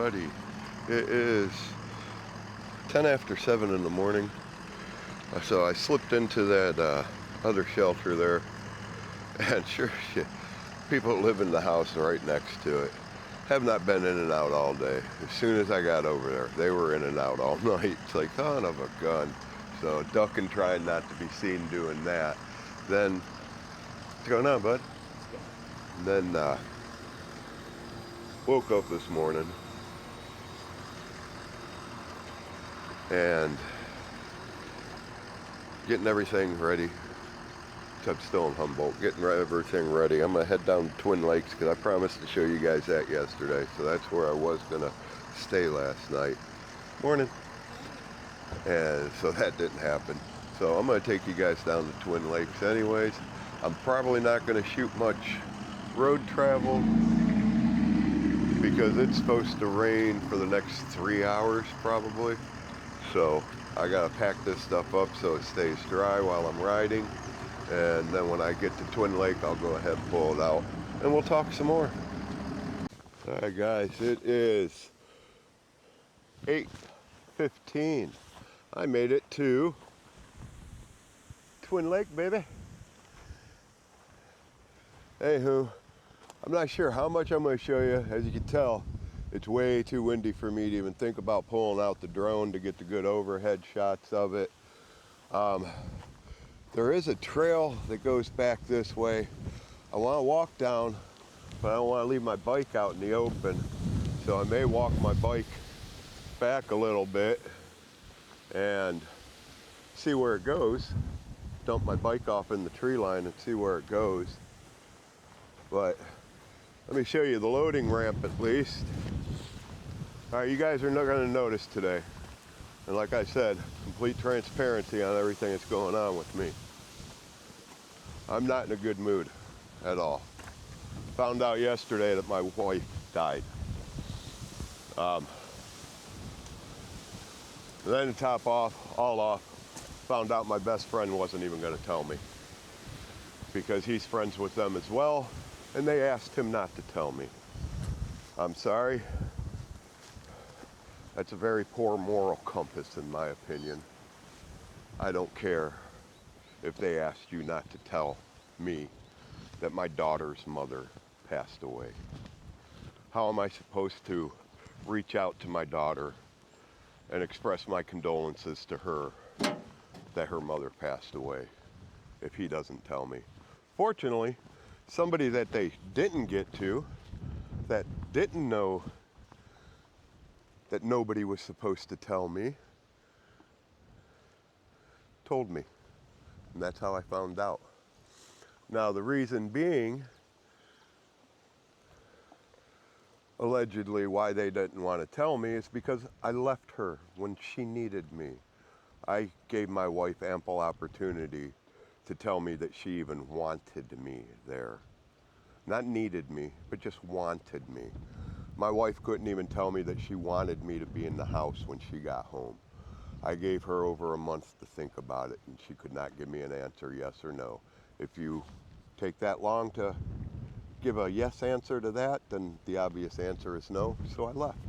everybody. It is 10 after 7 in the morning. So I slipped into that other shelter there. And sure shit, people live in the house right next to it. Have not been in and out all day. As soon as I got over there, they were in and out all night. It's like, son of a gun. So ducking, trying not to be seen doing that. Then, what's going on, bud? And then woke up this morning and getting everything ready. I'm still in Humboldt, getting everything ready. I'm gonna head down to Twin Lakes because I promised to show you guys that yesterday. So that's where I was gonna stay last night. Morning. And so that didn't happen. So I'm gonna take you guys down to Twin Lakes anyways. I'm probably not gonna shoot much road travel because it's supposed to rain for the next 3 hours probably. So I gotta pack this stuff up so it stays dry while I'm riding. And then when I get to Twin Lake, I'll go ahead and pull it out and we'll talk some more. All right guys, it is 8:15. I made it to Twin Lake, baby. Anywho, I'm not sure how much I'm going to show you. As you can tell, it's way too windy for me to even think about pulling out the drone to get the good overhead shots of it. There is a trail that goes back this way. I want to walk down, but I don't want to leave my bike out in the open. So I may walk my bike back a little bit and see where it goes. Dump my bike off in the tree line and see where it goes. But let me show you the loading ramp at least. All right, you guys are not going to notice today. And like I said, complete transparency on everything that's going on with me. I'm not in a good mood at all. Found out yesterday that my wife died. Then to top off, found out my best friend wasn't even going to tell me because he's friends with them as well, and they asked him not to tell me. I'm sorry. That's a very poor moral compass in my opinion. I don't care if they asked you not to tell me that my daughter's mother passed away. How am I supposed to reach out to my daughter and express my condolences to her that her mother passed away if he doesn't tell me? Fortunately, somebody that they didn't get to, that didn't know that nobody was supposed to tell me, told me. And that's how I found out. Now the reason being, allegedly why they didn't want to tell me is because I left her when she needed me. I gave my wife ample opportunity to tell me that she even wanted me there. Not needed me, but just wanted me. My wife couldn't even tell me that she wanted me to be in the house when she got home. I gave her over a month to think about it, and she could not give me an answer, yes or no. If you take that long to give a yes answer to that, then the obvious answer is no, so I left.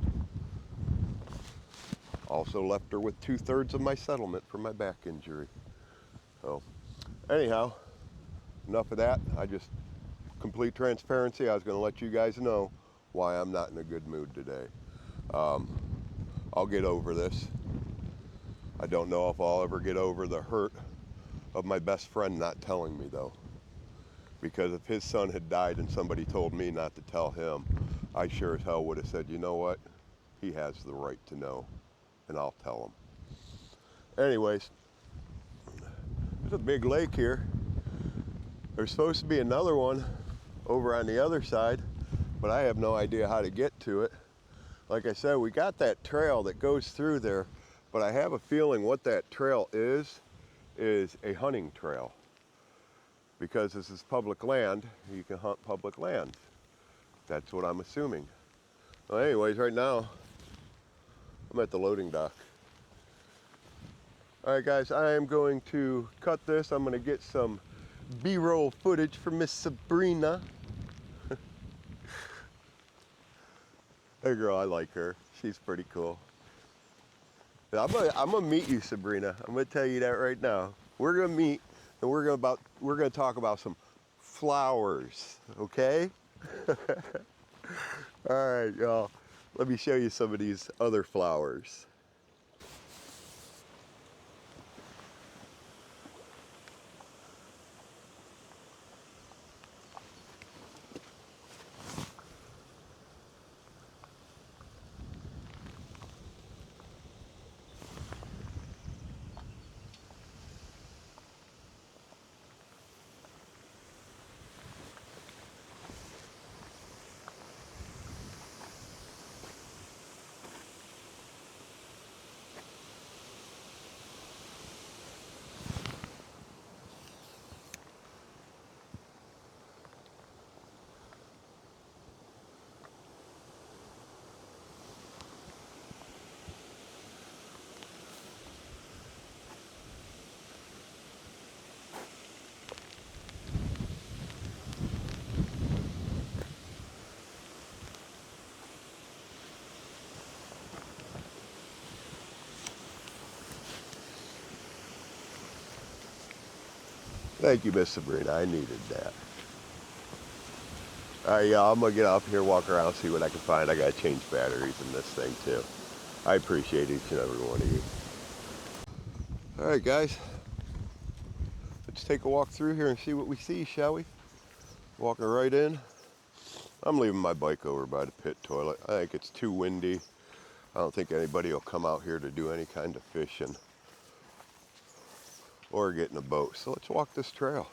Also left her with 2/3 of my settlement for my back injury. So, anyhow, enough of that. Complete transparency, I was going to let you guys know why I'm not in a good mood today. I'll get over this. I don't know if I'll ever get over the hurt of my best friend not telling me though. Because if his son had died and somebody told me not to tell him, I sure as hell would have said, you know what? He has the right to know, and I'll tell him. Anyways, there's a big lake here. There's supposed to be another one over on the other side, but I have no idea how to get to it. Like I said, we got that trail that goes through there, but I have a feeling what that trail is a hunting trail. Because this is public land, you can hunt public land. That's what I'm assuming. Well, anyways, right now, I'm at the loading dock. All right, guys, I am going to cut this. I'm going to get some B-roll footage for Miss Sabrina. Hey girl, I like her. She's pretty cool. I'm gonna meet you, Sabrina. I'm gonna tell you that right now. We're gonna meet, and we're gonna talk about some flowers. Okay? All right, y'all. Let me show you some of these other flowers. Thank you, Miss Sabrina. I needed that. All right, y'all. I'm gonna get up here, walk around, see what I can find. I gotta change batteries in this thing too. I appreciate each and every one of you. All right, guys. Let's take a walk through here and see what we see, shall we? Walking right in. I'm leaving my bike over by the pit toilet. I think it's too windy. I don't think anybody will come out here to do any kind of fishing or get in a boat. So let's walk this trail.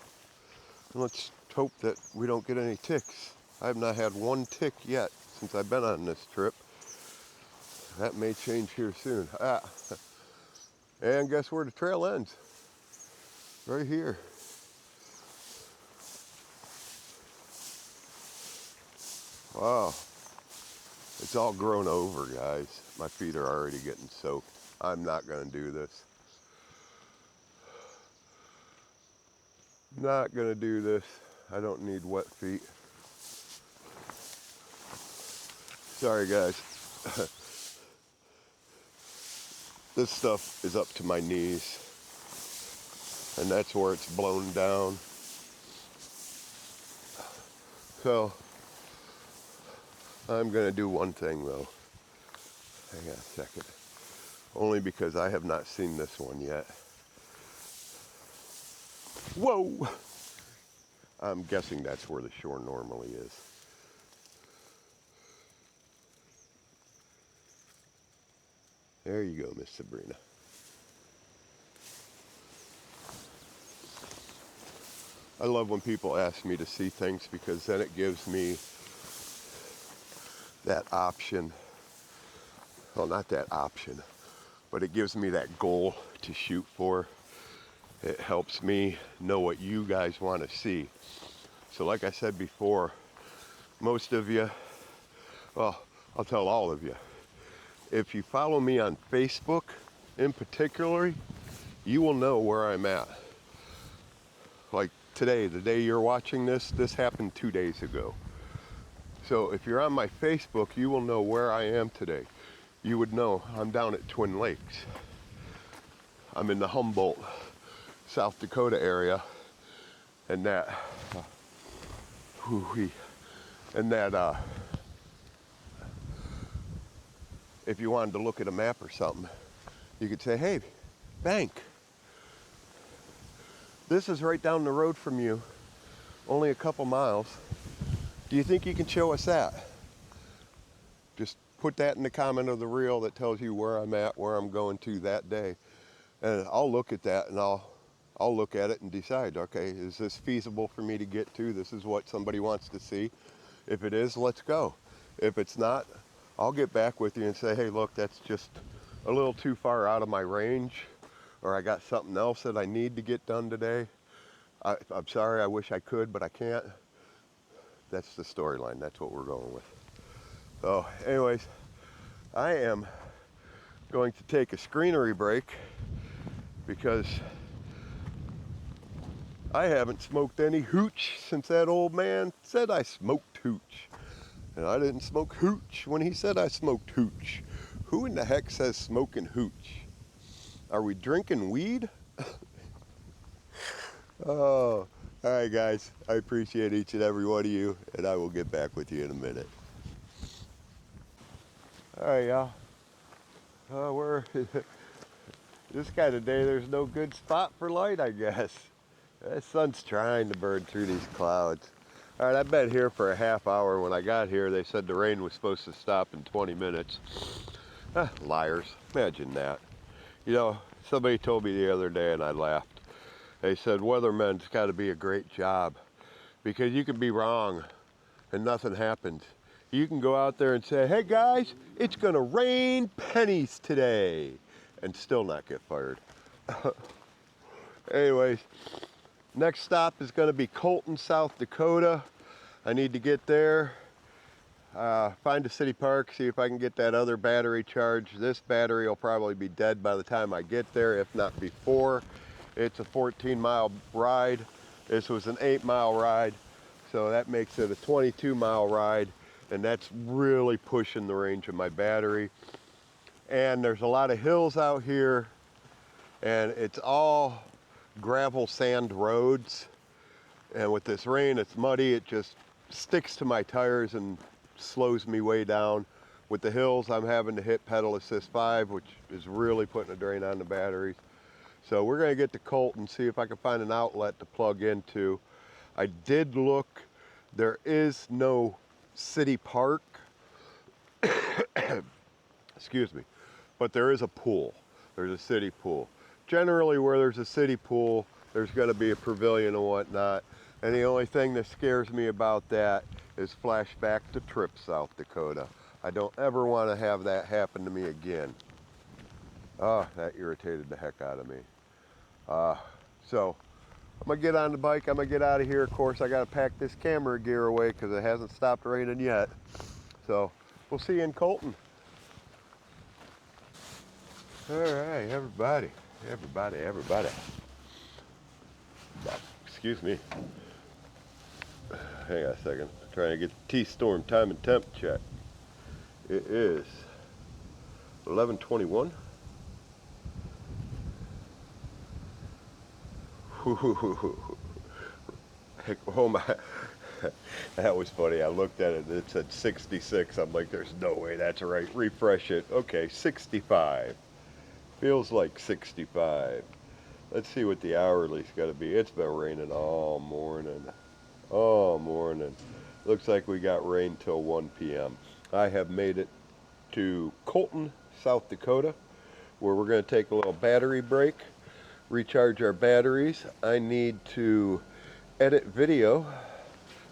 And let's hope that we don't get any ticks. I have not had one tick yet since I've been on this trip. That may change here soon. And guess where the trail ends? Right here. Wow. It's all grown over, guys. My feet are already getting soaked. I'm not going to do this. Not going to do this. I don't need wet feet. Sorry, guys. This stuff is up to my knees. And that's where it's blown down. So, I'm going to do one thing, though. Hang on a second. Only because I have not seen this one yet. Whoa! I'm guessing that's where the shore normally is. There you go, Miss Sabrina. I love when people ask me to see things because then it gives me that option. Well, not that option, but it gives me that goal to shoot for. It helps me know what you guys want to see. So like I said before, most of you, well, I'll tell all of you, if you follow me on Facebook in particular, you will know where I'm at. Like today, the day you're watching this happened 2 days ago. So if you're on my Facebook, you will know where I am today. You would know I'm down at Twin Lakes. I'm in the Humboldt, South Dakota area, and if you wanted to look at a map or something, you could say, hey, bank, this is right down the road from you, only a couple miles. Do you think you can show us that? Just put that in the comment of the reel that tells you where I'm at, where I'm going to that day. And I'll look at that and I'll look at it and decide, okay, is this feasible for me to get to? This is what somebody wants to see. If it is, let's go. If it's not, I'll get back with you and say, hey, look, that's just a little too far out of my range, or I got something else that I need to get done today. I'm sorry, I wish I could, but I can't. That's the storyline. That's what we're going with. So anyways, I am going to take a screenery break because I haven't smoked any hooch since that old man said I smoked hooch. And I didn't smoke hooch when he said I smoked hooch. Who in the heck says smoking hooch? Are we drinking weed? Oh, all right, guys. I appreciate each and every one of you, and I will get back with you in a minute. All right, y'all. We're this kind of day. There's no good spot for light, I guess. The sun's trying to burn through these clouds. All right, I've been here for a half hour. When I got here, they said the rain was supposed to stop in 20 minutes. Liars. Imagine that. You know, somebody told me the other day, and I laughed. They said, weathermen's got to be a great job because you can be wrong and nothing happens. You can go out there and say, hey guys, it's going to rain pennies today, and still not get fired. Anyways, next stop is going to be Colton, South Dakota. I need to get there, find a city park, see if I can get that other battery charged. This battery will probably be dead by the time I get there, if not before. It's a 14-mile ride. This was an 8-mile ride, so that makes it a 22-mile ride, and that's really pushing the range of my battery. And there's a lot of hills out here, and it's all gravel sand roads. And with this rain, it's muddy. It just sticks to my tires and slows me way down. With the hills, I'm having to hit pedal assist 5, which is really putting a drain on the batteries. So we're gonna get to Colton, see if I can find an outlet to plug into. I did look, there is no city park, excuse me, but there is a pool. There's a city pool. Generally where there's a city pool, there's gonna be a pavilion and whatnot. And the only thing that scares me about that is flashback to Trip, South Dakota. I don't ever wanna have that happen to me again. Oh, that irritated the heck out of me. So I'm gonna get on the bike, I'm gonna get out of here. Of course, I gotta pack this camera gear away because it hasn't stopped raining yet. So we'll see you in Colton. All right, everybody. Excuse me. Hang on a second. I'm trying to get the T-storm time and temp check. It is 11:21. Oh my, that was funny. I looked at it and it said 66. I'm like, there's no way that's right. Refresh it. Okay, 65. Feels like 65. Let's see what the hourly's got to be. It's been raining all morning. All morning. Looks like we got rain till 1 p.m. I have made it to Colton, South Dakota, where we're going to take a little battery break, recharge our batteries. I need to edit video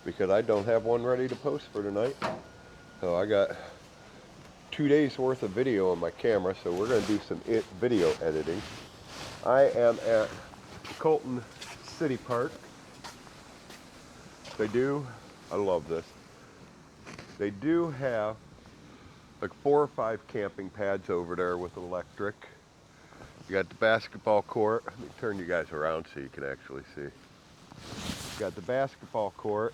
because I don't have one ready to post for tonight. So I got 2 days worth of video on my camera, so we're going to do some video editing. I am at Colton City Park. I love this. They do have like 4 or 5 camping pads over there with electric. You got the basketball court. Let me turn you guys around so you can actually see. You got the basketball court.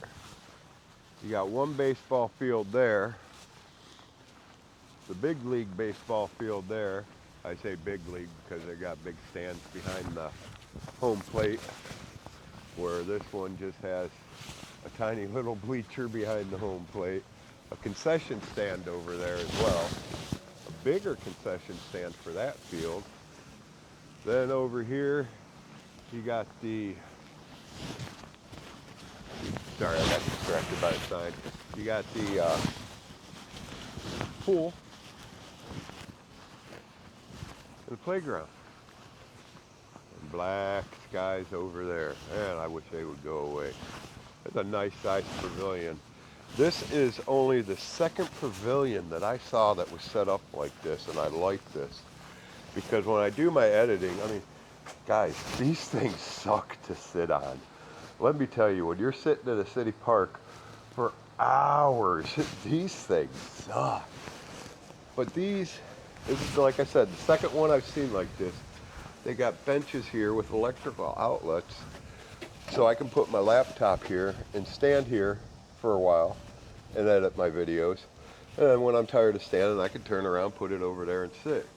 You got one baseball field there. The big league baseball field there. I say big league because they got big stands behind the home plate, where this one just has a tiny little bleacher behind the home plate. A concession stand over there as well. A bigger concession stand for that field. Then over here, you got sorry, I got distracted by the sign. You got the pool and the playground. And black skies over there. Man, I wish they would go away. It's a nice sized pavilion. This is only the second pavilion that I saw that was set up like this, and I like this. Because when I do my editing, I mean, guys, these things suck to sit on. Let me tell you, when you're sitting at a city park for hours, these things suck. But this is, like I said, the second one I've seen like this. They got benches here with electrical outlets, so I can put my laptop here and stand here for a while and edit my videos. And then when I'm tired of standing, I can turn around, put it over there and sit.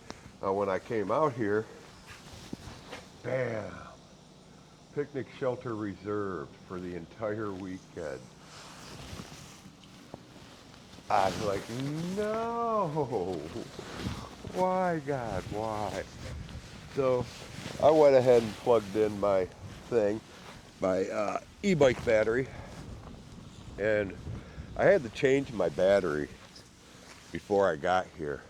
Now when I came out here, bam, picnic shelter reserved for the entire weekend. I was like, no, why God, why? So I went ahead and plugged in my thing, my e-bike battery, and I had to change my battery before I got here.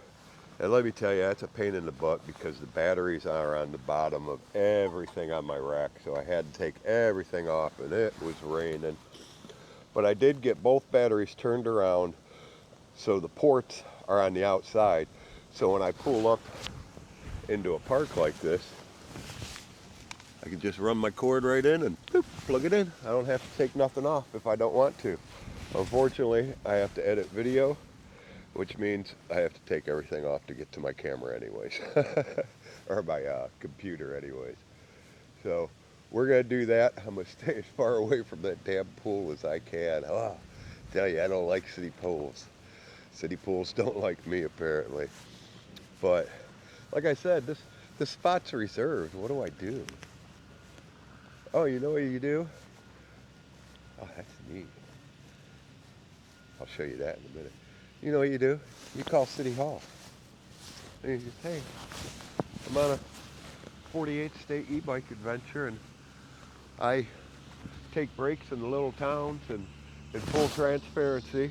And let me tell you, that's a pain in the butt because the batteries are on the bottom of everything on my rack. So I had to take everything off, and it was raining. But I did get both batteries turned around so the ports are on the outside. So when I pull up into a park like this, I can just run my cord right in and boop, plug it in. I don't have to take nothing off if I don't want to. Unfortunately, I have to edit video, which means I have to take everything off to get to my camera anyways, or my computer anyways. So we're gonna do that. I'm gonna stay as far away from that damn pool as I can. Oh, I tell you, I don't like city pools. City pools don't like me apparently. But like I said, this spot's reserved. What do I do? Oh, you know what you do? Oh, that's neat. I'll show you that in a minute. You know what you do? You call City Hall. And you say, hey, I'm on a 48 state e-bike adventure and I take breaks in the little towns, and in full transparency,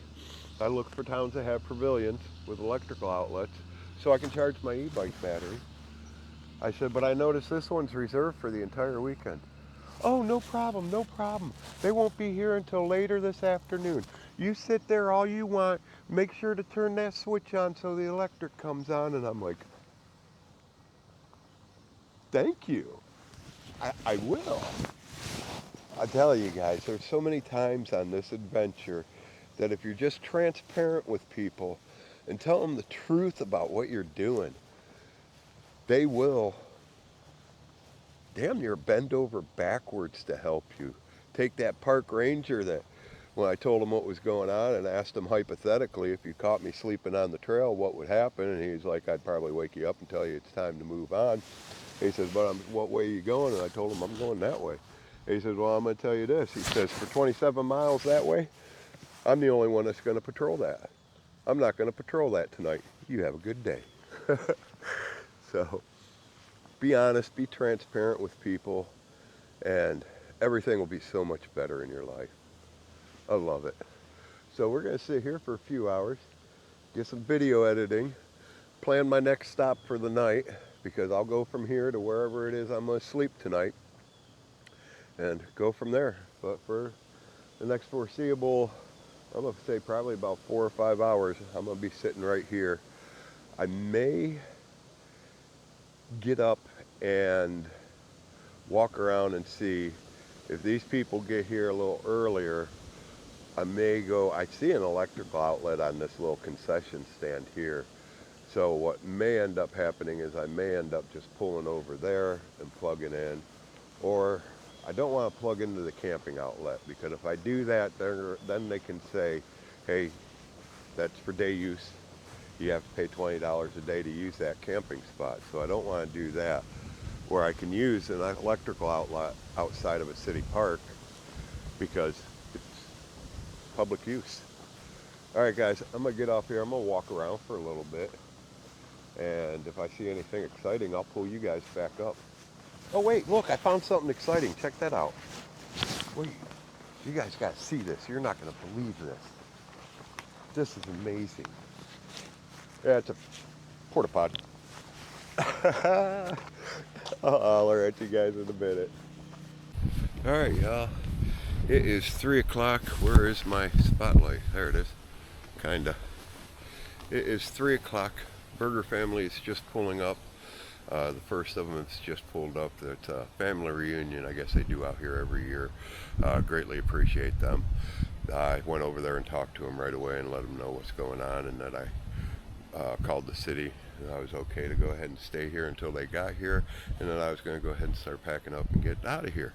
I look for towns that have pavilions with electrical outlets so I can charge my e-bike battery. I said, but I noticed this one's reserved for the entire weekend. Oh, no problem, no problem. They won't be here until later this afternoon. You sit there all you want. Make sure to turn that switch on so the electric comes on. And I'm like, thank you. I will. I tell you guys, there's so many times on this adventure that if you're just transparent with people and tell them the truth about what you're doing, they will damn near bend over backwards to help you. Take that park ranger that when I told him what was going on and asked him hypothetically if you caught me sleeping on the trail, what would happen? And he's like, I'd probably wake you up and tell you it's time to move on. He says, but what way are you going? And I told him, I'm going that way. He says, well, I'm going to tell you this. He says, for 27 miles that way, I'm the only one that's going to patrol that. I'm not going to patrol that tonight. You have a good day. So be honest, be transparent with people, and everything will be so much better in your life. I love it. So we're going to sit here for a few hours, get some video editing, plan my next stop for the night, because I'll go from here to wherever it is I'm going to sleep tonight and go from there. But for the next foreseeable, I'm going to say probably about 4 or 5 hours, I'm going to be sitting right here. I may get up and walk around and see if these people get here a little earlier. I may go, I see an electrical outlet on this little concession stand here. So what may end up happening is I may end up just pulling over there and plugging in, or I don't want to plug into the camping outlet, because if I do that, then they can say, hey, that's for day use. You have to pay $20 a day to use that camping spot. So I don't want to do that, where I can use an electrical outlet outside of a city park because it's public use. All right, guys, I'm going to get off here. I'm going to walk around for a little bit. And if I see anything exciting, I'll pull you guys back up. Oh, wait, look, I found something exciting. Check that out. Wait, you guys got to see this. You're not going to believe this. This is amazing. Yeah, it's a porta potty. I'll holler at you guys in a minute. All right, y'all. It is 3 o'clock. Where is my spotlight? There it is. Kinda. It is 3 o'clock. Burger family is just pulling up. The first of them has just pulled up. It's a family reunion, I guess they do out here every year. Greatly appreciate them. I went over there and talked to them right away and let them know what's going on, and that I called the city and I was okay to go ahead and stay here until they got here, and then I was going to go ahead and start packing up and get out of here.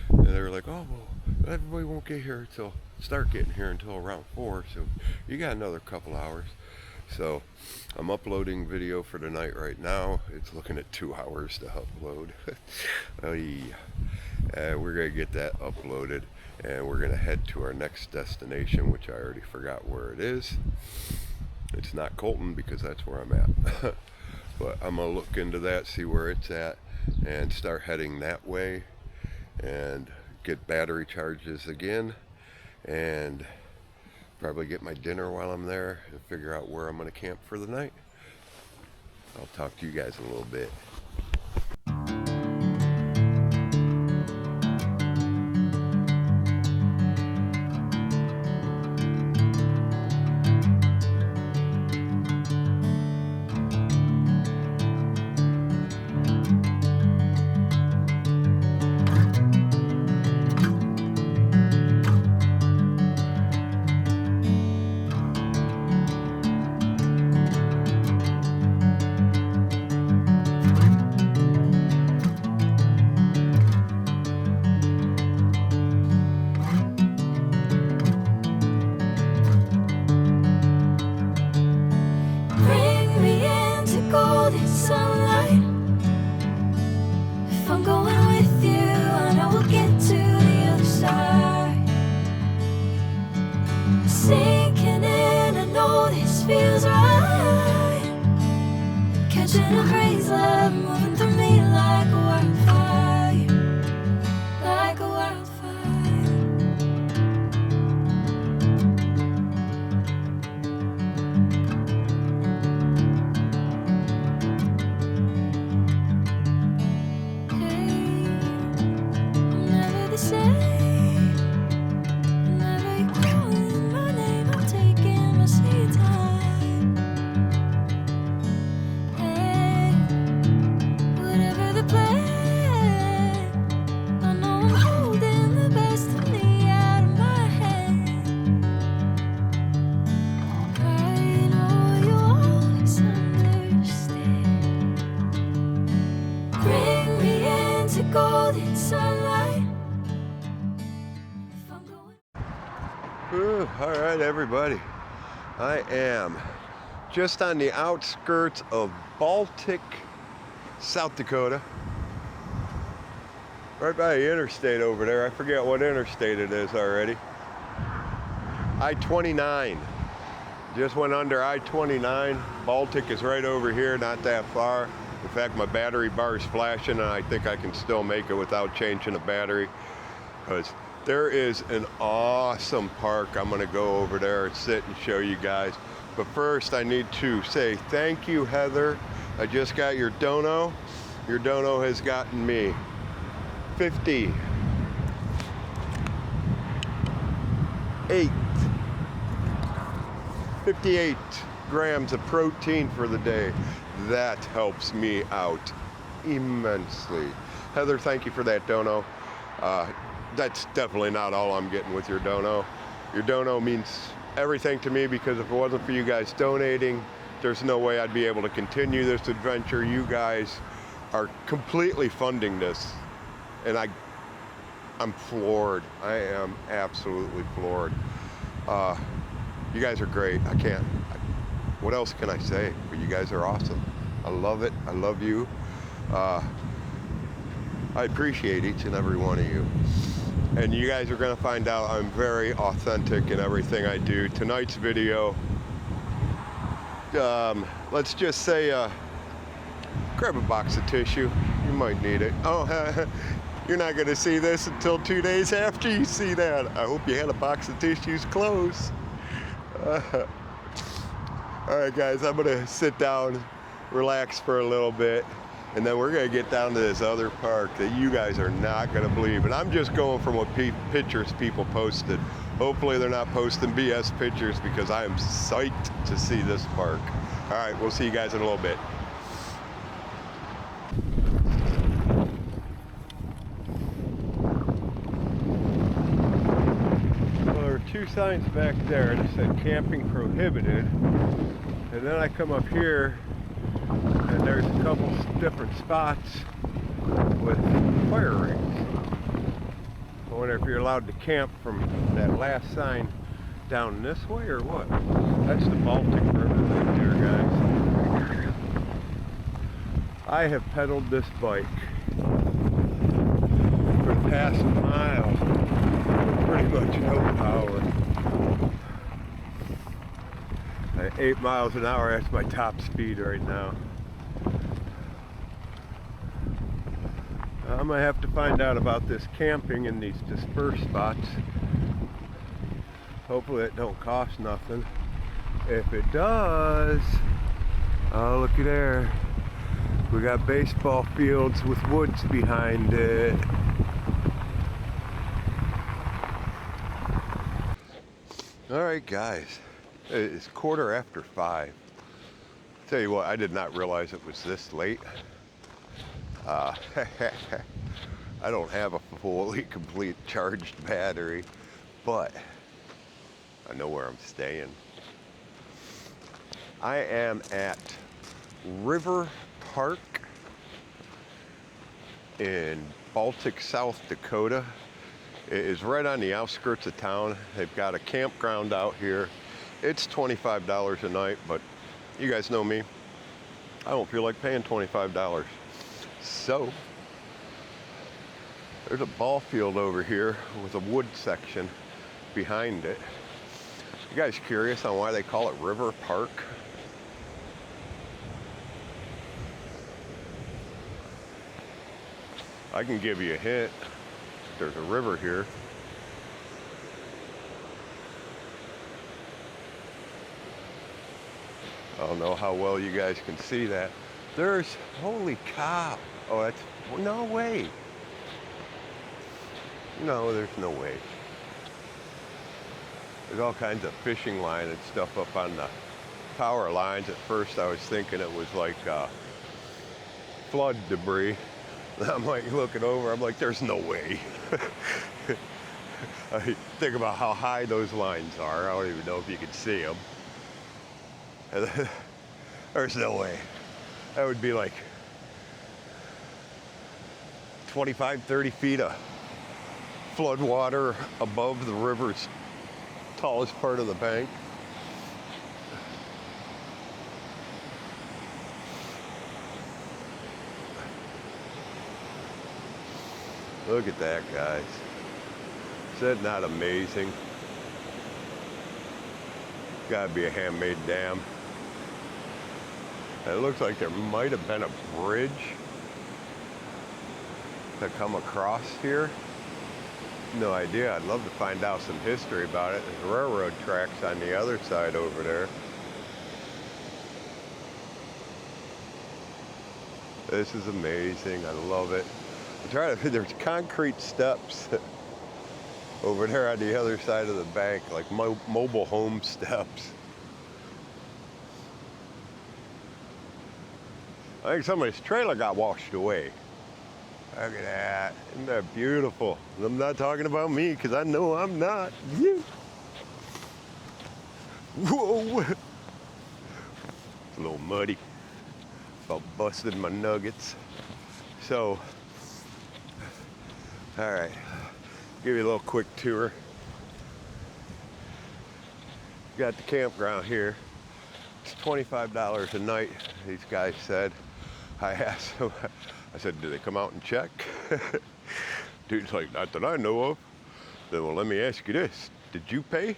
And they were like, oh, well, everybody won't get here until, start getting here until around 4, so you got another couple hours. So I'm uploading video for tonight right now. It's looking at 2 hours to upload. Oh, yeah. We're gonna get that uploaded, and we're gonna head to our next destination, which I already forgot where it is. It's not Colton because that's where I'm at. But I'm gonna look into that, see where it's at, and start heading that way and get battery charges again, and probably get my dinner while I'm there and figure out where I'm gonna camp for the night. I'll talk to you guys in a little bit. Sinking in, I know this feels right. Catching a breeze, love moving through me like a wildfire, like a wildfire. Hey, I'm never the same. All right, everybody. I am just on the outskirts of Baltic, South Dakota. Right by the interstate over there. I forget what interstate it is already. I-29. Just went under I-29. Baltic is right over here, not that far. In fact, my battery bar is flashing, and I think I can still make it without changing the battery, because there is an awesome park. I'm gonna go over there and sit and show you guys. But first, I need to say thank you, Heather. I just got your dono. Your dono has gotten me 58 grams of protein for the day. That helps me out immensely. Heather, thank you for that dono. That's definitely not all I'm getting with your dono. Your dono means everything to me, because if it wasn't for you guys donating, there's no way I'd be able to continue this adventure. You guys are completely funding this, and I'm floored. I am absolutely floored. You guys are great. What else can I say? But you guys are awesome. I love it. I love you. I appreciate each and every one of you. And you guys are gonna find out I'm very authentic in everything I do. Tonight's video, let's just say, grab a box of tissue. You might need it. Oh, you're not gonna see this until 2 days after you see that. I hope you had a box of tissues close. All right, guys, I'm gonna sit down, relax for a little bit, and then we're gonna get down to this other park that you guys are not gonna believe. And I'm just going from what pictures people posted. Hopefully they're not posting BS pictures, because I am psyched to see this park. All right, we'll see you guys in a little bit. Well, there are 2 signs back there that said camping prohibited. And then I come up here, and there's a couple different spots with fire rings. wonder if you're allowed to camp from that last sign down this way or what. That's the Baltic River right there, guys. I have pedaled this bike for the past mile with pretty much no power. At 8 miles an hour, that's my top speed right now. I'm gonna have to find out about this camping in these dispersed spots. Hopefully it don't cost nothing. If it does, oh looky there. We got baseball fields with woods behind it. All right, guys, it's 5:15. Tell you what, I did not realize it was this late. I don't have a fully complete charged battery, but I know where I'm staying. I am at River Park in Baltic, South Dakota. It is right on the outskirts of town. They've got a campground out here. It's $25 a night, but you guys know me. I don't feel like paying $25. So, there's a ball field over here with a wood section behind it. You guys curious on why they call it River Park? I can give you a hint. There's a river here. I don't know how well you guys can see that. There's, holy cow. Oh, that's, no way. No, there's no way. There's all kinds of fishing line and stuff up on the power lines. At first I was thinking it was like flood debris. I'm like looking over, I'm like, there's no way. I think about how high those lines are. I don't even know if you can see them. There's no way. That would be like 25, 30 feet of flood water above the river's tallest part of the bank. Look at that, guys. Is that not amazing? Gotta be a handmade dam. It looks like there might have been a bridge to come across here. No idea. I'd love to find out some history about it. There's railroad tracks on the other side over there. This is amazing. I love it. I'm trying to, there's concrete steps over there on the other side of the bank, like mobile home steps. I think somebody's trailer got washed away. Look at that. Isn't that beautiful? I'm not talking about me, because I know I'm not. Yeah. Whoa. It's a little muddy. About busted my nuggets. So, all right. Give you a little quick tour. Got the campground here. It's $25 a night, these guys said. I asked them, I said, do they come out and check? Dude's like, not that I know of. Then, well, let me ask you this. Did you pay?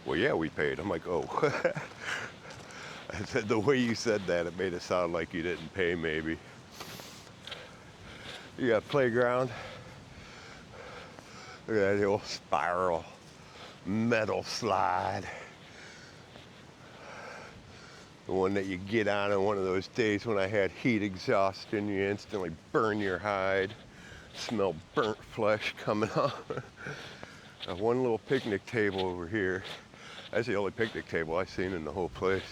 Well, yeah, we paid. I'm like, oh. I said, the way you said that, it made it sound like you didn't pay, maybe. You got playground. Look at that old spiral metal slide. The one that you get on one of those days when I had heat exhaustion, you instantly burn your hide, smell burnt flesh coming off. One little picnic table over here. That's the only picnic table I've seen in the whole place.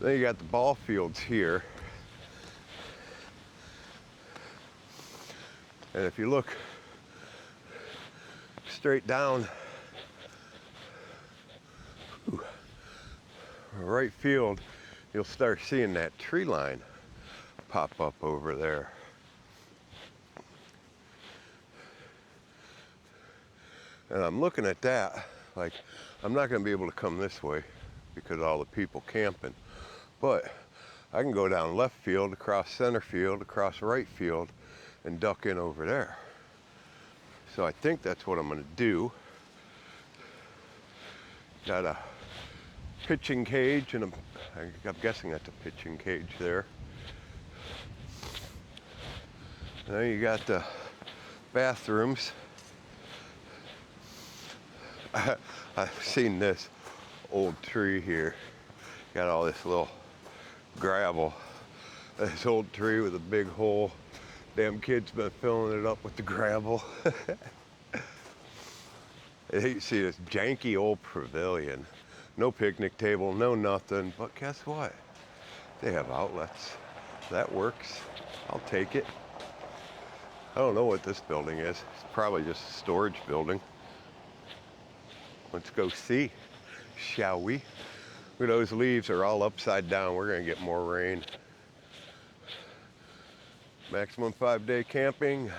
Then you got the ball fields here. And if you look straight down, right field, you'll start seeing that tree line pop up over there. And I'm looking at that, like, I'm not gonna be able to come this way because of all the people camping. But I can go down left field, across center field, across right field, and duck in over there. So I think that's what I'm gonna do. Got a pitching cage, and I'm guessing that's a pitching cage there. And then you got the bathrooms. I've seen this old tree here. Got all this little gravel. This old tree with a big hole. Damn kid's been filling it up with the gravel. And you see this janky old pavilion. No picnic table, no nothing. But guess what? They have outlets. That works. I'll take it. I don't know what this building is. It's probably just a storage building. Let's go see, shall we? Look, those leaves are all upside down. We're gonna get more rain. Maximum 5-day camping.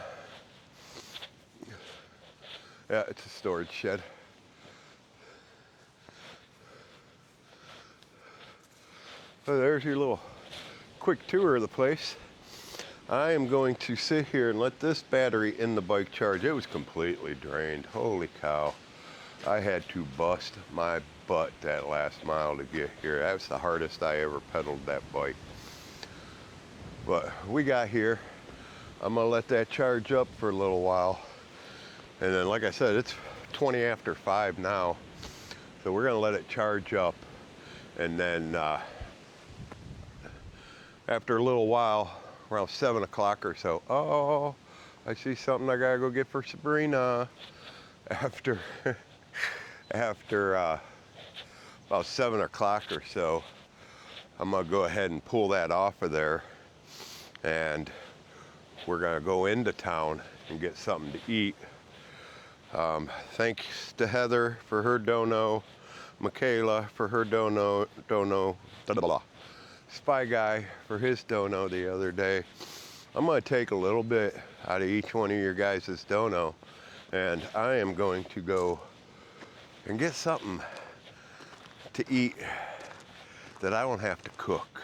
Yeah, it's a storage shed. So there's your little quick tour of the place. I am going to sit here and let this battery in the bike charge. It was completely drained. Holy cow. I had to bust my butt that last mile to get here. That was the hardest I ever pedaled that bike. But we got here. I'm gonna let that charge up for a little while. And then, like I said, it's 20 after 5 now. So we're gonna let it charge up. And then after a little while, around 7 o'clock or so, oh, I see something I gotta go get for Sabrina. After about 7 o'clock or so, I'm gonna go ahead and pull that off of there, and we're gonna go into town and get something to eat. Thanks to Heather for her dono, Michaela for her dono, Spy Guy for his dono the other day. I'm gonna take a little bit out of each one of your guys' dono, and I am going to go and get something to eat that I don't have to cook.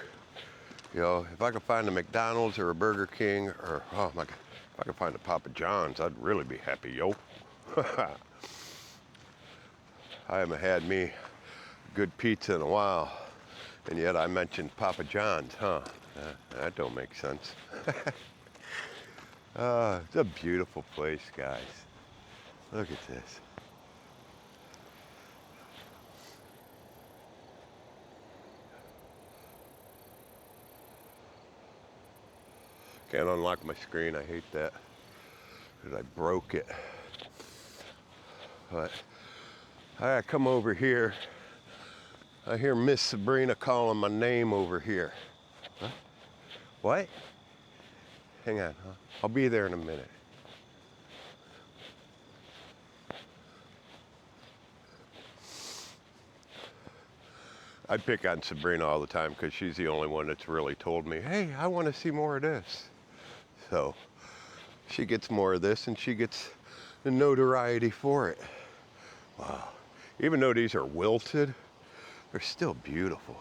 You know, if I could find a McDonald's or a Burger King, or oh my God, if I could find a Papa John's, I'd really be happy, yo. I haven't had me good pizza in a while, and yet I mentioned Papa John's, huh? That don't make sense. It's a beautiful place, guys. Look at this. Can't unlock my screen. I hate that because I broke it. But I come over here. I hear Miss Sabrina calling my name over here. Huh? What? Hang on, huh? I'll be there in a minute. I pick on Sabrina all the time because she's the only one that's really told me, hey, I want to see more of this. So she gets more of this, and she gets the notoriety for it. Wow. Even though these are wilted, they're still beautiful.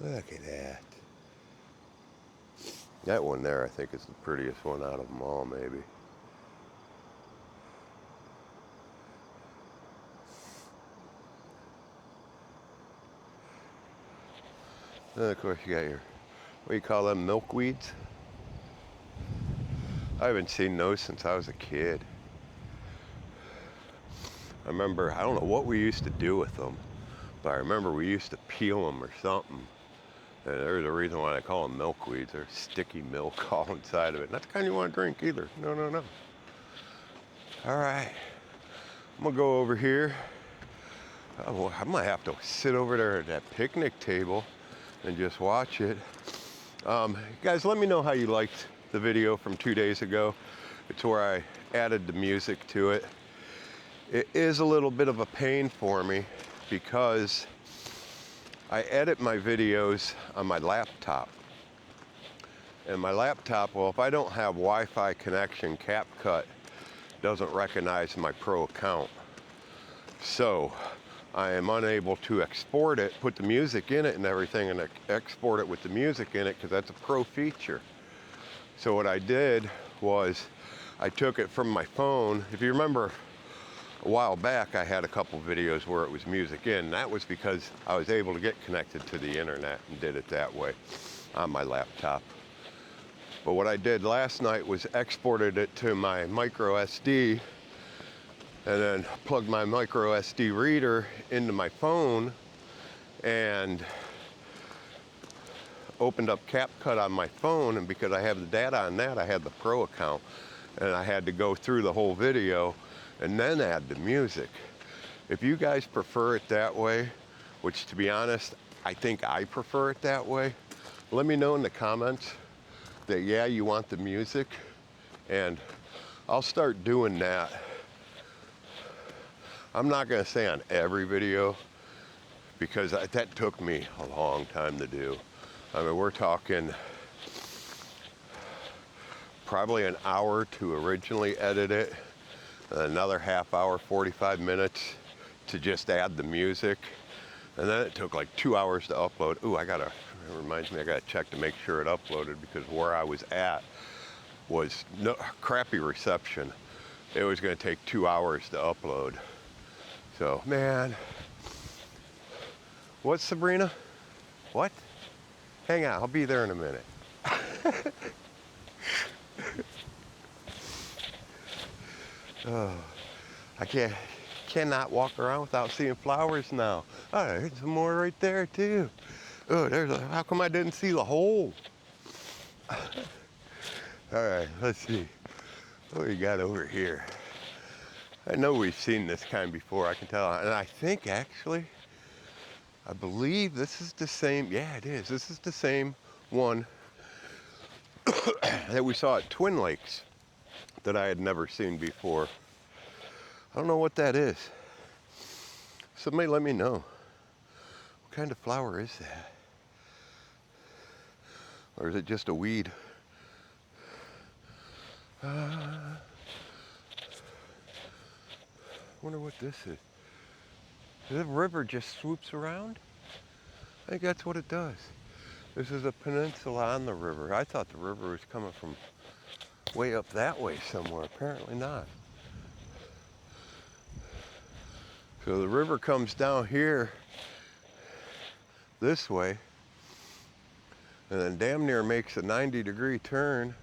Look at that. That one there, I think, is the prettiest one out of them all, maybe. And of course, you got your, what do you call them, milkweeds? I haven't seen those since I was a kid. I remember, I don't know what we used to do with them, but I remember we used to peel them or something. And there's a reason why I call them milkweeds. There's sticky milk all inside of it. Not the kind you want to drink either. No, no, no. All right. I'm going to go over here. Oh, I might have to sit over there at that picnic table and just watch it. Guys, let me know how you liked the video from 2 days ago. It's where I added the music to it. It is a little bit of a pain for me because I edit my videos on my laptop. And my laptop, well, if I don't have Wi-Fi connection, CapCut doesn't recognize my pro account. So I am unable to export it, put the music in it and everything, and export it with the music in it because that's a pro feature. So what I did was I took it from my phone. If you remember a while back, I had a couple videos where it was music in. That was because I was able to get connected to the internet and did it that way on my laptop. But what I did last night was exported it to my micro SD and then plugged my micro SD reader into my phone and opened up CapCut on my phone, and because I have the data on that, I had the pro account, and I had to go through the whole video and then add the music. If you guys prefer it that way, which to be honest, I think I prefer it that way, let me know in the comments that yeah, you want the music, and I'll start doing that. I'm not gonna say on every video because that took me a long time to do. I mean, we're talking probably an hour to originally edit it, another half hour, 45 minutes to just add the music, and then it took like 2 hours to upload. Ooh, it reminds me, I gotta check to make sure it uploaded because where I was at was crappy reception. It was gonna take 2 hours to upload. So, man, what, Sabrina? What? Hang on, I'll be there in a minute. Oh, I cannot walk around without seeing flowers now. Oh, there's some more right there too. Oh, how come I didn't see the hole? All right, let's see. What we got over here? I know we've seen this kind before, I can tell. And I think actually, I believe this is the same, yeah it is. This is the same one that we saw at Twin Lakes that I had never seen before. I don't know what that is. Somebody let me know. What kind of flower is that? Or is it just a weed? Wonder what this is. The river just swoops around? I think that's what it does. This is a peninsula on the river. I thought the river was coming from way up that way somewhere. Apparently not. So the river comes down here this way and then damn near makes a 90-degree turn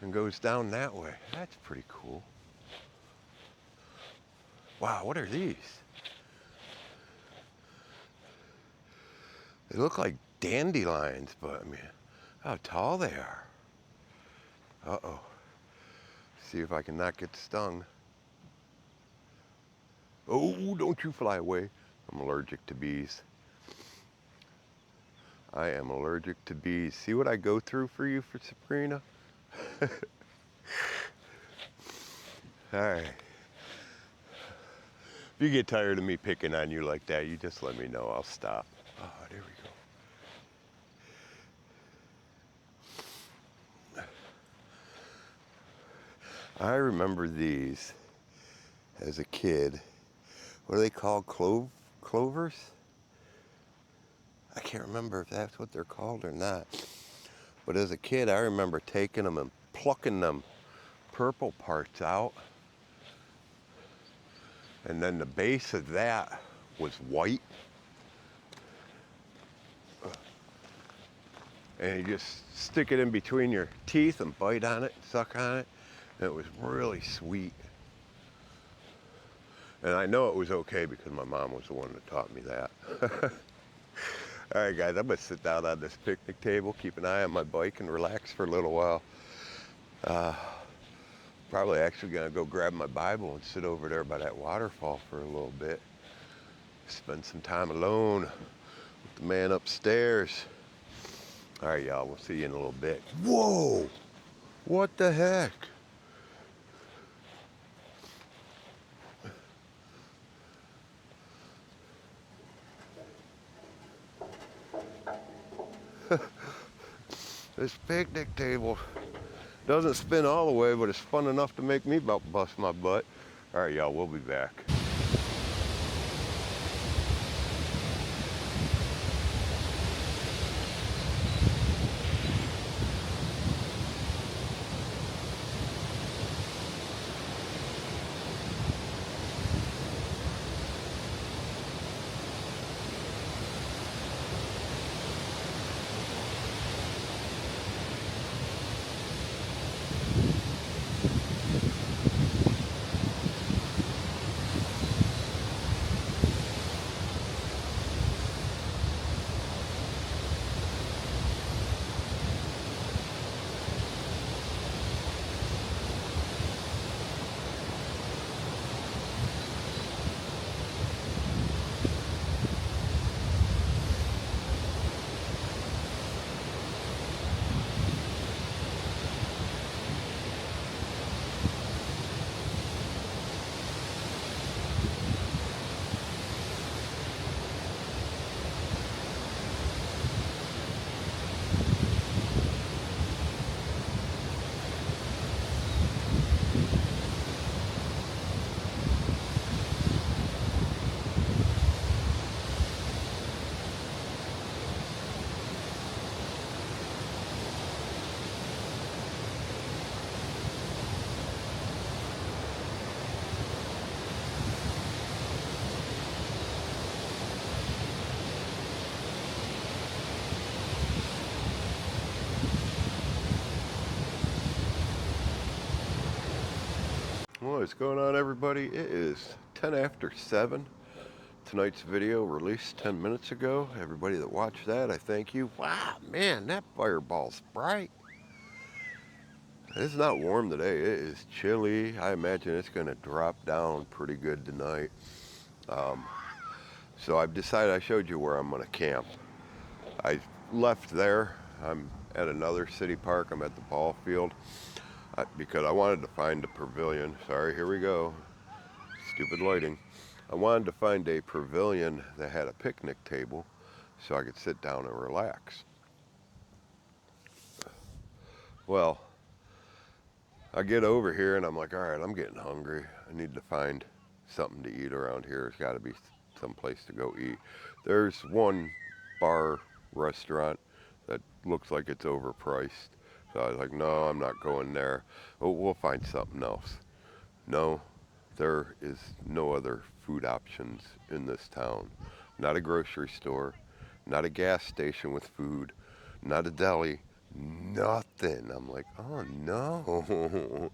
and goes down that way. That's pretty cool. Wow, what are these? They look like dandelions, but I mean, how tall they are. Uh-oh. See if I can not get stung. Oh, don't you fly away. I'm allergic to bees. I am allergic to bees. See what I go through for you, for Sabrina? All right. If you get tired of me picking on you like that, you just let me know. I'll stop. Oh, there we go. I remember these as a kid. What are they called? Clovers? I can't remember if that's what they're called or not. But as a kid, I remember taking them and plucking them purple parts out. And then the base of that was white. And you just stick it in between your teeth and bite on it, suck on it. And it was really sweet. And I know it was okay because my mom was the one that taught me that. All right, guys, I'm gonna sit down on this picnic table, keep an eye on my bike, and relax for a little while. Probably actually gonna go grab my Bible and sit over there by that waterfall for a little bit. Spend some time alone with the man upstairs. All right, y'all, we'll see you in a little bit. Whoa, what the heck? This picnic table Doesn't spin all the way, but it's fun enough to make me about bust my butt. All right, y'all, we'll be back. What's going on, everybody? It is 10 after 7. Tonight's video released 10 minutes ago. Everybody that watched that, I thank you. Wow, man, that fireball's bright. It's not warm today. It is chilly. I imagine it's going to drop down pretty good tonight. So I've decided, I showed you where I'm going to camp. I left there. I'm at another city park. I'm at the ball field because I wanted to find a pavilion. Sorry, here we go. Stupid lighting. I wanted to find a pavilion that had a picnic table so I could sit down and relax. Well, I get over here and I'm like, all right, I'm getting hungry. I need to find something to eat around here. There's got to be some place to go eat. There's one bar restaurant that looks like it's overpriced. So I was like, no, I'm not going there. Oh, we'll find something else. No, there is no other food options in this town. Not a grocery store, not a gas station with food, not a deli, nothing. I'm like, oh no.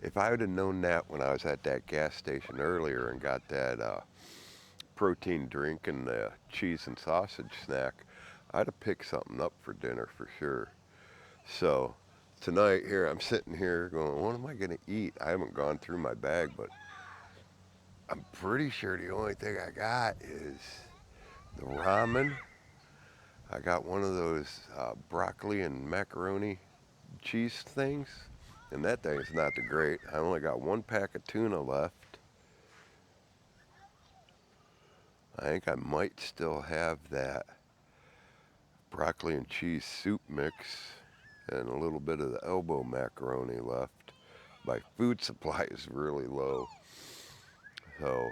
If I would have known that when I was at that gas station earlier and got that protein drink and the cheese and sausage snack, I'd have picked something up for dinner for sure. So tonight here, I'm sitting here going, what am I going to eat? I haven't gone through my bag, but I'm pretty sure the only thing I got is the ramen. I got one of those broccoli and macaroni cheese things, and that thing is not the great. I only got one pack of tuna left. I think I might still have that broccoli and cheese soup mix and a little bit of the elbow macaroni left. My food supply is really low. So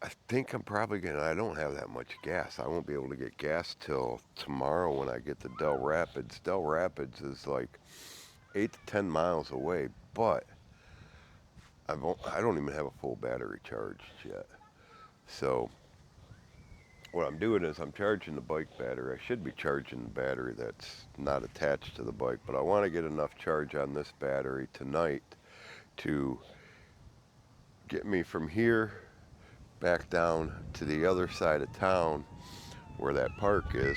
I think I'm probably I don't have that much gas. I won't be able to get gas till tomorrow when I get to Del Rapids. Del Rapids is like 8 to 10 miles away, but I don't even have a full battery charged yet. So what I'm doing is I'm charging the bike battery. I should be charging the battery that's not attached to the bike, but I want to get enough charge on this battery tonight to get me from here back down to the other side of town where that park is,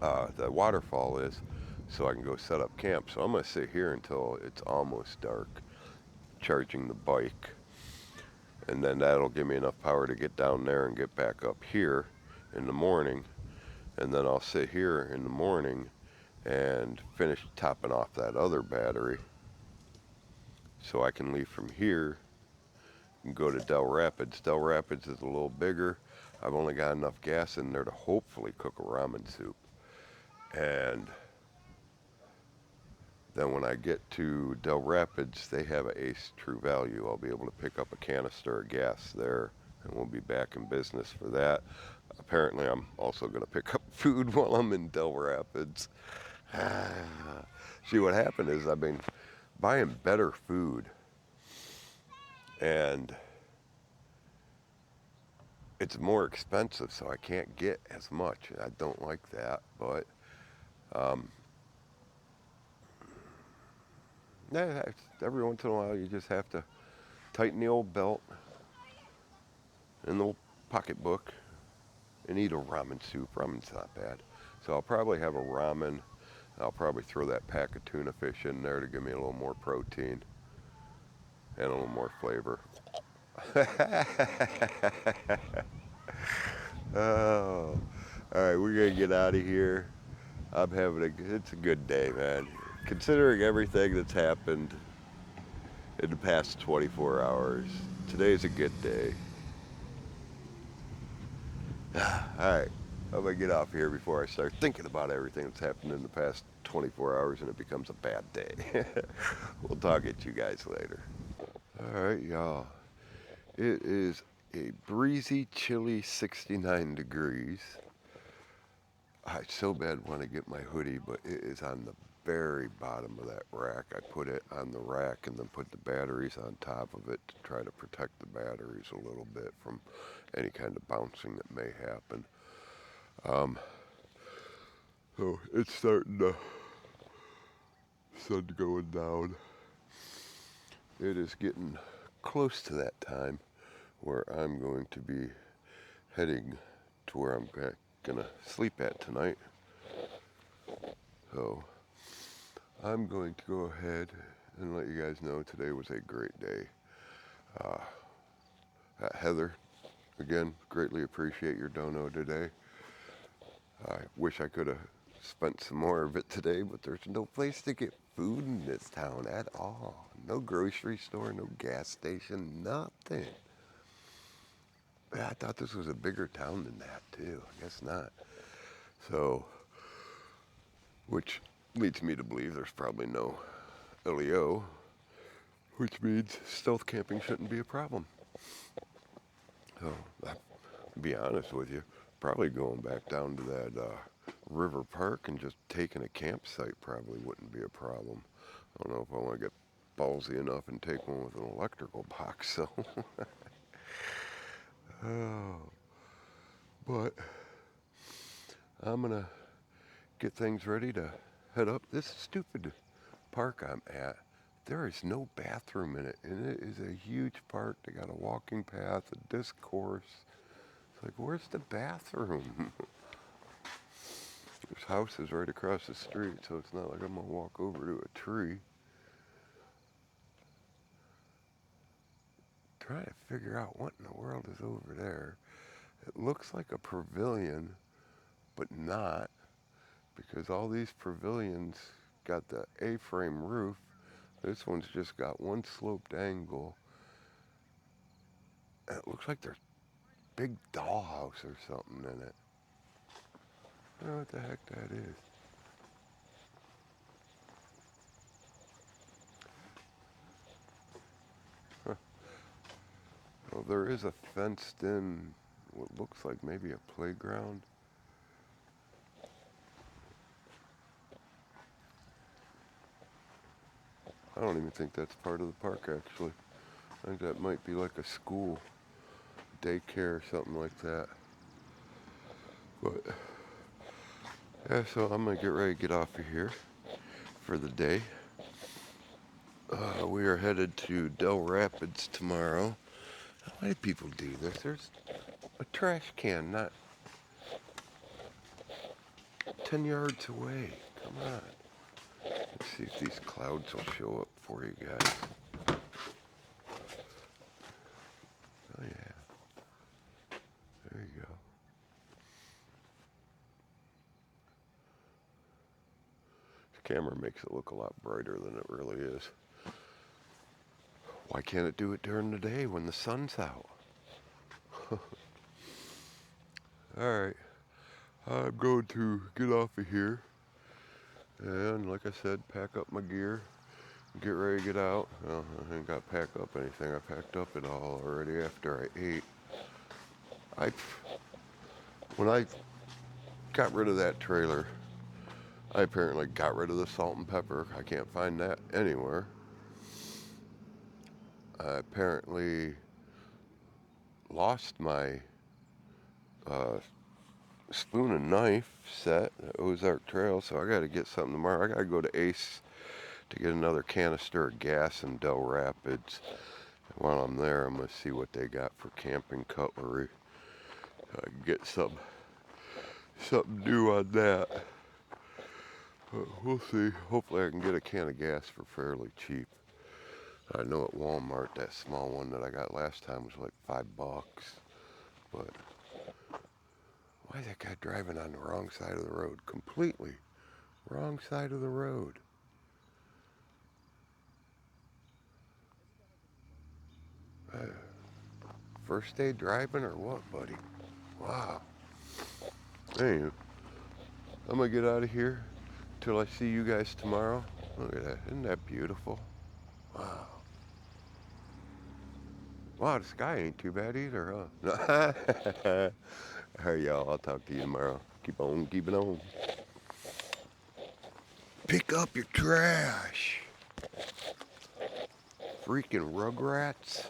the waterfall is, so I can go set up camp. So I'm going to sit here until it's almost dark, charging the bike. And then that'll give me enough power to get down there and get back up here in the morning. And then I'll sit here in the morning and finish topping off that other battery so I can leave from here and go to Del Rapids. Del Rapids is a little bigger. I've only got enough gas in there to hopefully cook a ramen soup. And then when I get to Del Rapids, they have a Ace True Value. I'll be able to pick up a canister of gas there, and we'll be back in business for that. Apparently, I'm also going to pick up food while I'm in Del Rapids. See, what happened is I've been buying better food, and it's more expensive, so I can't get as much. I don't like that, but yeah, every once in a while you just have to tighten the old belt in the pocketbook and eat a ramen soup. Ramen's not bad. So I'll probably have a ramen. I'll probably throw that pack of tuna fish in there to give me a little more protein and a little more flavor. Oh, all right, we're gonna get out of here. It's a good day, man. Considering everything that's happened in the past 24 hours, today's a good day. All right, I'm gonna get off here before I start thinking about everything that's happened in the past 24 hours and it becomes a bad day. We'll talk at you guys later. All right, y'all. It is a breezy, chilly 69 degrees. I so bad want to get my hoodie, but it is on the very bottom of that rack. I put it on the rack and then put the batteries on top of it to try to protect the batteries a little bit from any kind of bouncing that may happen. So it's starting to, sun going down. It is getting close to that time where I'm going to be heading to where I'm gonna sleep at tonight. So I'm going to go ahead and let you guys know today was a great day. Heather, again, greatly appreciate your dono today. I wish I could have spent some more of it today, but there's no place to get food in this town at all. No grocery store, no gas station, nothing. I thought this was a bigger town than that too. I guess not. So, which leads me to believe there's probably no LEO, which means stealth camping shouldn't be a problem. So, I'll be honest with you, probably going back down to that river park and just taking a campsite probably wouldn't be a problem. I don't know if I want to get ballsy enough and take one with an electrical box, so. Oh, but I'm gonna get things ready to head up. This stupid park I'm at, there is no bathroom in it, and it is a huge park. They got a walking path, a disc course. It's like, where's the bathroom? There's houses right across the street, so it's not like I'm gonna walk over to a tree. Trying to figure out what in the world is over there. It looks like a pavilion, but not, because all these pavilions got the A-frame roof. This one's just got one sloped angle. And it looks like there's a big dollhouse or something in it. I don't know what the heck that is. Huh. Well, there is a fenced in, what looks like maybe a playground. I don't even think that's part of the park, actually. I think that might be like a school, daycare, or something like that. But, yeah, so I'm going to get ready to get off of here for the day. We are headed to Del Rapids tomorrow. Why do people do this? There's a trash can not 10 yards away. Come on. Let's see if these clouds will show up for you guys. Oh yeah. There you go. The camera makes it look a lot brighter than it really is. Why can't it do it during the day when the sun's out? Alright. I'm going to get off of here And like I said, pack up my gear, get ready to get out. Well, I ain't got to pack up anything. I packed up it all already after I ate. When I got rid of that trailer, I apparently got rid of the salt and pepper. I can't find that anywhere. I apparently lost my spoon and knife set at Ozark Trail, so I got to get something tomorrow. I got to go to Ace to get another canister of gas in Del Rapids. And while I'm there, I'm going to see what they got for camping cutlery. I can get something new on that. We'll see. Hopefully I can get a can of gas for fairly cheap. I know at Walmart that small one that I got last time was like $5. But why is that guy driving on the wrong side of the road? Completely wrong side of the road. First day driving or what, buddy? Wow. Anyway, I'm gonna get out of here till I see you guys tomorrow. Look at that. Isn't that beautiful? Wow. Wow, the sky ain't too bad either, huh? All right, y'all. I'll talk to you tomorrow. Keep on keeping on. Pick up your trash. Freaking rugrats.